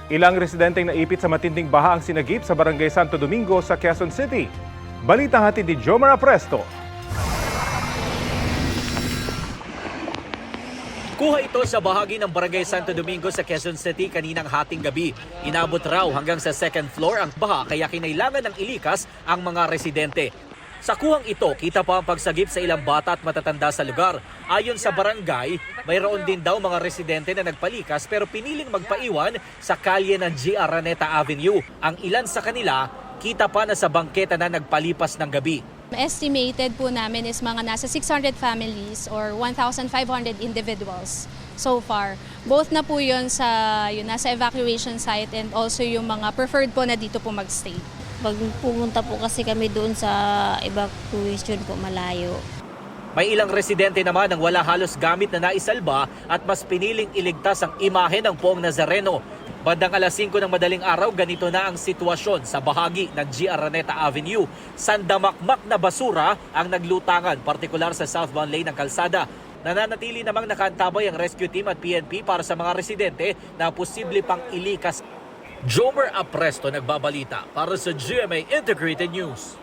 Ilang residenteng naipit sa matinding baha ang sinagip sa Barangay Santo Domingo sa Quezon City. Balitang hatid ni Jomar Apresto. Kuha ito sa bahagi ng Barangay Santo Domingo sa Quezon City kaninang hating gabi. Inabot raw hanggang sa second floor ang baha kaya kinailangan ng ilikas ang mga residente. Sa kuhang ito, kita pa ang pagsagip sa ilang bata at matatanda sa lugar. Ayon sa barangay, mayroon din daw mga residente na nagpalikas pero piniling magpaiwan sa kalye ng G. Araneta Avenue. Ang ilan sa kanila, kita pa na sa bangketa na nagpalipas ng gabi. Estimated po namin is mga nasa 600 families or 1,500 individuals so far. Both na po yun sa nasa evacuation site and also yung mga preferred po na dito po magstay. Pag pumunta po kasi kami doon sa evacuation po malayo. May ilang residente naman ang wala halos gamit na naisalba at mas piniling iligtas ang imahe ng Poong Nazareno. Bandang alas 5 ng madaling araw, ganito na ang sitwasyon sa bahagi ng G. Araneta Avenue. Sandamakmak na basura ang naglutangan, partikular sa southbound lane ng kalsada. Nananatili namang nakaantabay ang rescue team at PNP para sa mga residente na posible pang ilikas. Jomer Apresto nagbabalita para sa GMA Integrated News.